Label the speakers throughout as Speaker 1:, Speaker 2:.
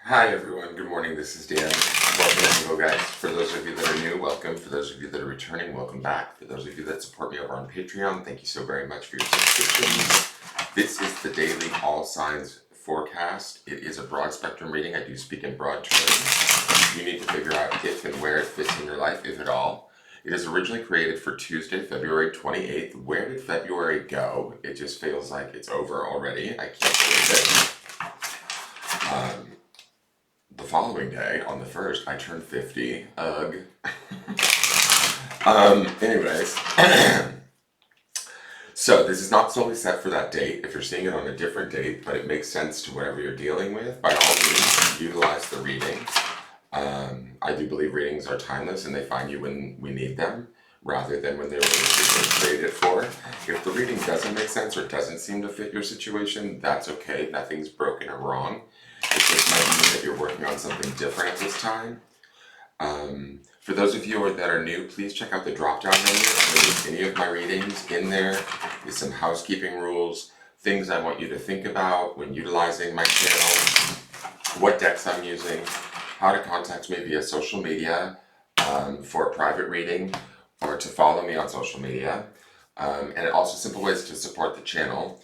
Speaker 1: Hi everyone, good morning, this is Dan. Welcome to Engelgeist. For those of you that are new, welcome. For those of you that are returning, welcome back. For those of you that support me over on Patreon, thank you so very much for your subscriptions. This is the daily all signs forecast. It is a broad spectrum reading. I do speak in broad terms. You need to figure out if and where it fits in your life, if at all. It is originally created for Tuesday, February 28th. Where did February go? It just feels like it's over already. I can't believe it. The following day, on the 1st, I turned 50. Ugh. Anyways. So, this is not solely set for that date. If you're seeing it on a different date, but it makes sense to whatever you're dealing with, by all means, utilize the reading. I do believe readings are timeless and they find you when we need them, rather than when they were created for. If the reading doesn't make sense or doesn't seem to fit your situation, that's okay. Nothing's broken or wrong. It just might mean that you're working on something different at this time. For those of you that are new, please check out the drop-down menu underneath any of my readings. In there is some housekeeping rules, things I want you to think about when utilizing my channel, what decks I'm using, how to contact me via social media for a private reading, or to follow me on social media, and also simple ways to support the channel.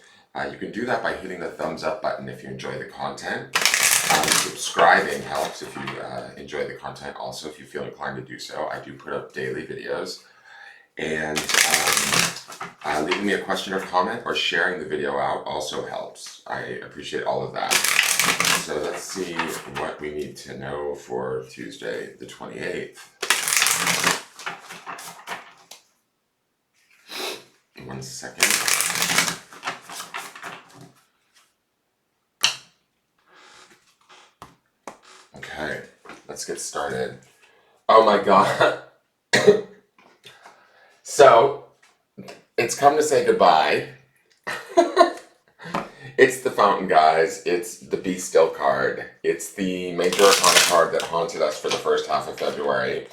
Speaker 1: You can do that by hitting the thumbs up button if you enjoy the content. Subscribing helps if you enjoy the content also, if you feel inclined to do so. I do put up daily videos. And leaving me a question or comment or sharing the video out also helps. I appreciate all of that. So let's see what we need to know for Tuesday the 28th. One second. Okay, let's get started. Oh my god. So, it's come to say goodbye. It's the Fountain, guys. It's the Be Still card. It's the Major Arcana card that haunted us for the first half of February.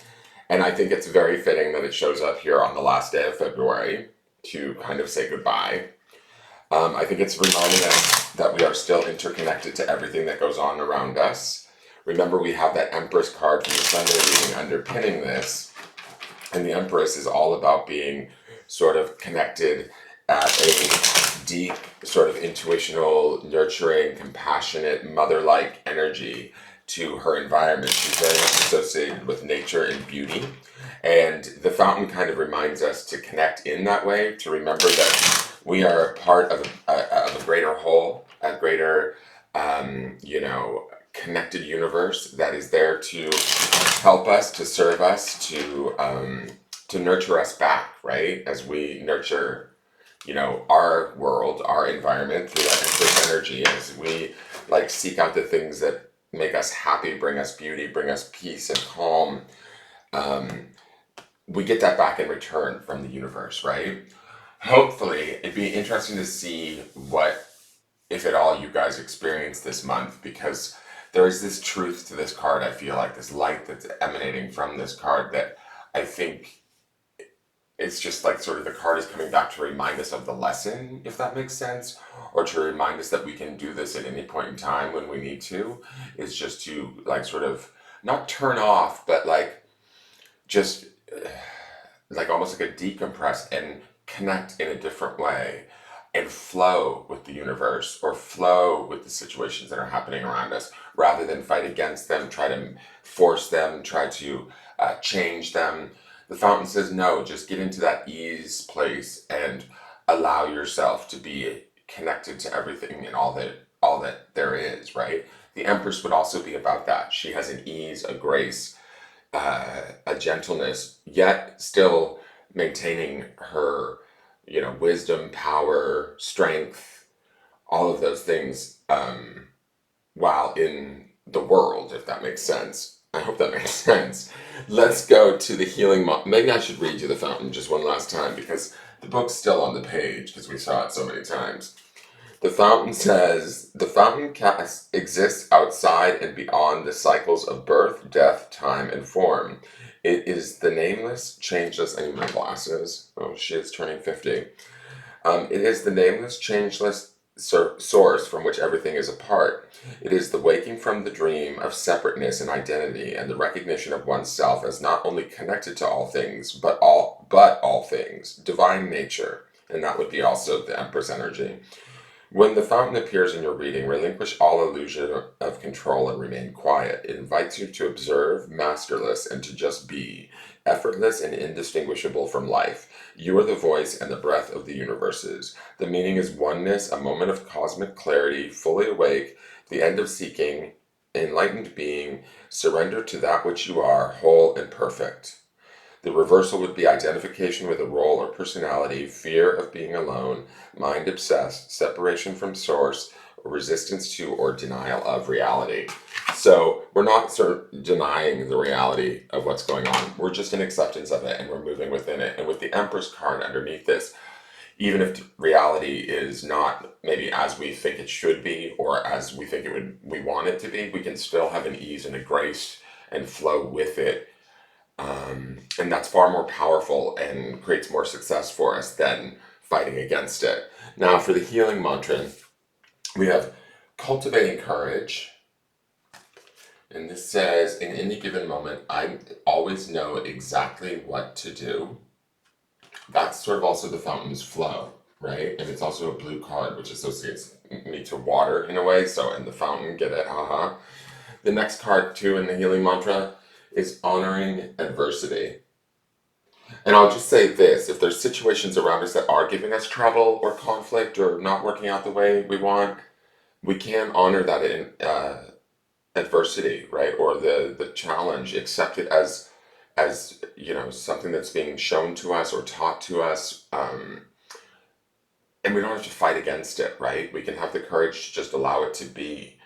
Speaker 1: And I think it's very fitting that it shows up here on the last day of February to kind of say goodbye. I think it's reminding us that we are still interconnected to everything that goes on around us. Remember, we have that Empress card from the Sunday reading underpinning this. And the Empress is all about being sort of connected at a deep, sort of intuitional, nurturing, compassionate, mother-like energy to her environment. She's very much associated with nature and beauty. And the Fountain kind of reminds us to connect in that way, to remember that we are part of a greater whole, a greater, connected universe that is there to help us, to serve us, to nurture us back, right? As we nurture, our world, our environment through that Empress energy, as we seek out the things that make us happy, bring us beauty, bring us peace and calm. We get that back in return from the universe, right? Hopefully, it'd be interesting to see what, if at all, you guys experience this month, because there is this truth to this card. I feel like this light that's emanating from this card that I think it's just like sort of the card is coming back to remind us of the lesson, if that makes sense, or to remind us that we can do this at any point in time when we need to. Is just to sort of not turn off, but just almost like a decompress and connect in a different way and flow with the universe or flow with the situations that are happening around us rather than fight against them, try to force them, try to change them. The Fountain says no, just get into that ease place and allow yourself to be connected to everything and all that there is, right? The Empress would also be about that. She has an ease, a grace, a gentleness, yet still maintaining her, wisdom, power, strength, all of those things, while in the world, if that makes sense. I hope that makes sense. Let's go to the healing. Maybe I should read you the Fountain just one last time, because the book's still on the page, because we saw it so many times. The Fountain says, the Fountain exists outside and beyond the cycles of birth, death, time, and form. It is the nameless, changeless, I need my glasses. Oh, she is turning 50. It is the nameless, changeless, source from which everything is a part. It is the waking from the dream of separateness and identity, and the recognition of oneself as not only connected to all things, but all things, divine nature, and that would be also the Empress energy. When the fountain appears in your reading, relinquish all illusion of control and remain quiet. It invites you to observe, masterless, and to just be, effortless and indistinguishable from life. You are the voice and the breath of the universes. The meaning is oneness, a moment of cosmic clarity, fully awake, the end of seeking, enlightened being, surrender to that which you are, whole and perfect. The reversal would be identification with a role or personality, fear of being alone, mind obsessed, separation from source, or resistance to or denial of reality. So we're not sort of denying the reality of what's going on. We're just in acceptance of it and we're moving within it. And with the Empress card underneath this, even if reality is not maybe as we think it should be or as we think we want it to be, we can still have an ease and a grace and flow with it, and that's far more powerful and creates more success for us than fighting against it. Now, for the healing mantra, we have cultivating courage. And this says, in any given moment, I always know exactly what to do. That's sort of also the fountain's flow, right? And it's also a blue card, which associates me to water in a way. So, in the fountain, get it? Haha. The next card, too, in the healing mantra is honoring adversity. And I'll just say this, if there's situations around us that are giving us trouble or conflict or not working out the way we want, we can honor that in adversity, right? Or the challenge, accept it as something that's being shown to us or taught to us, and we don't have to fight against it, right? We can have the courage to just allow it to be.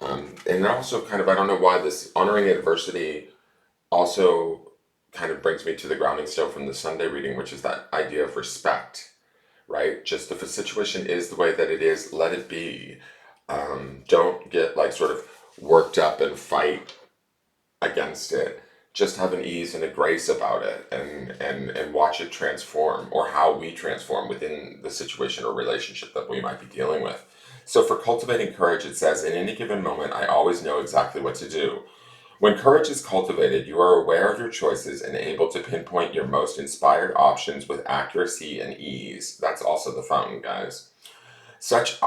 Speaker 1: And also kind of, I don't know why this honoring adversity also kind of brings me to the grounding stone from the Sunday reading, which is that idea of respect, right? Just if a situation is the way that it is, let it be. Don't get like sort of worked up and fight against it. Just have an ease and a grace about it, and watch it transform, or how we transform within the situation or relationship that we might be dealing with. So for cultivating courage, it says, in any given moment, I always know exactly what to do. When courage is cultivated, you are aware of your choices and able to pinpoint your most inspired options with accuracy and ease. That's also the fountain, guys. Such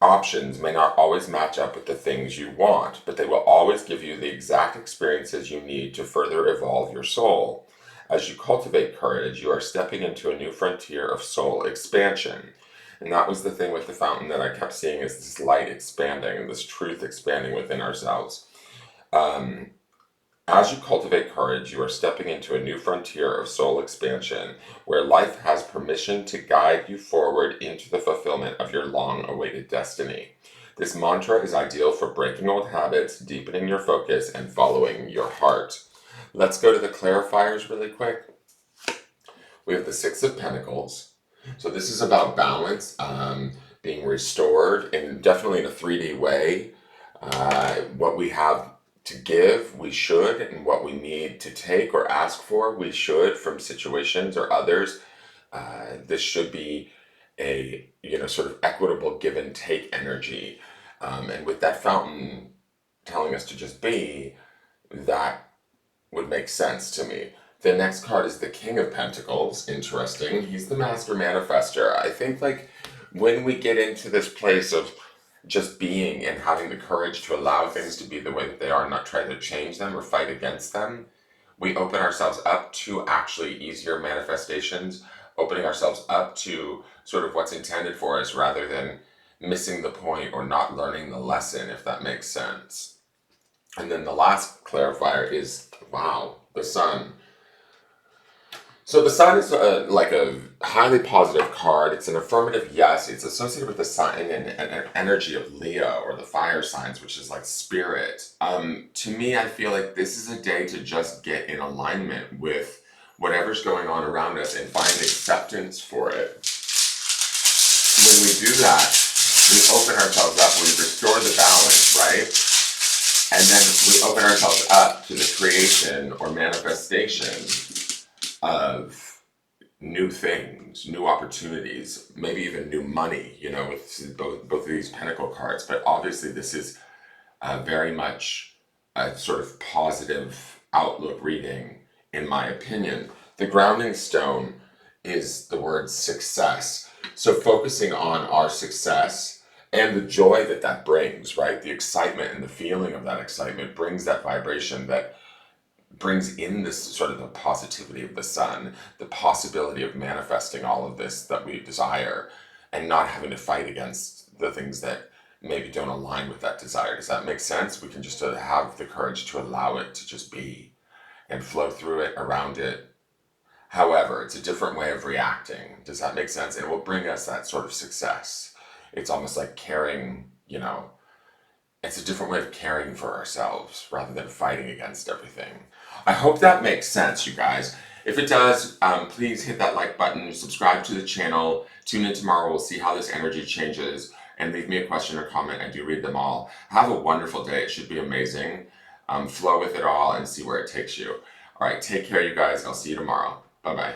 Speaker 1: options may not always match up with the things you want, but they will always give you the exact experiences you need to further evolve your soul. As you cultivate courage, you are stepping into a new frontier of soul expansion. And that was the thing with the fountain that I kept seeing, is this light expanding and this truth expanding within ourselves. As you cultivate courage, you are stepping into a new frontier of soul expansion, where life has permission to guide you forward into the fulfillment of your long-awaited destiny. This mantra is ideal for breaking old habits, deepening your focus, and following your heart. Let's go to the clarifiers really quick. We have the Six of Pentacles. So this is about balance, being restored, and definitely in a 3D way. What we have to give, we should, and what we need to take or ask for, we should, from situations or others. This should be a sort of equitable give and take energy, and with that fountain telling us to just be, that would make sense to me. The next card is the King of Pentacles. Interesting. He's the master manifester. I think like when we get into this place of just being and having the courage to allow things to be the way that they are, not try to change them or fight against them, we open ourselves up to actually easier manifestations, opening ourselves up to sort of what's intended for us rather than missing the point or not learning the lesson, if that makes sense. And then the last clarifier is, wow, the Sun. So the Sun is like a highly positive card. It's an affirmative yes. It's associated with the sign and energy of Leo, or the fire signs, which is like spirit. To me, I feel like this is a day to just get in alignment with whatever's going on around us and find acceptance for it. When we do that, we open ourselves up, we restore the balance, right? And then we open ourselves up to the creation or manifestation of new things, new opportunities, maybe even new money, you know, with both of these pentacle cards. But obviously this is very much a sort of positive outlook reading, in my opinion. The grounding stone is the word success. So focusing on our success and the joy that that brings, right? The excitement and the feeling of that excitement brings that vibration that brings in this sort of the positivity of the sun, the possibility of manifesting all of this that we desire and not having to fight against the things that maybe don't align with that desire. Does that make sense? We can just have the courage to allow it to just be and flow through it, around it. However, it's a different way of reacting. Does that make sense? And it will bring us that sort of success. It's almost like caring, you know, it's a different way of caring for ourselves rather than fighting against everything. I hope that makes sense, you guys. If it does, please hit that like button, subscribe to the channel, tune in tomorrow, we'll see how this energy changes, and leave me a question or comment. I do read them all. Have a wonderful day. It should be amazing. Flow with it all and see where it takes you. All right, take care, you guys. I'll see you tomorrow. Bye-bye.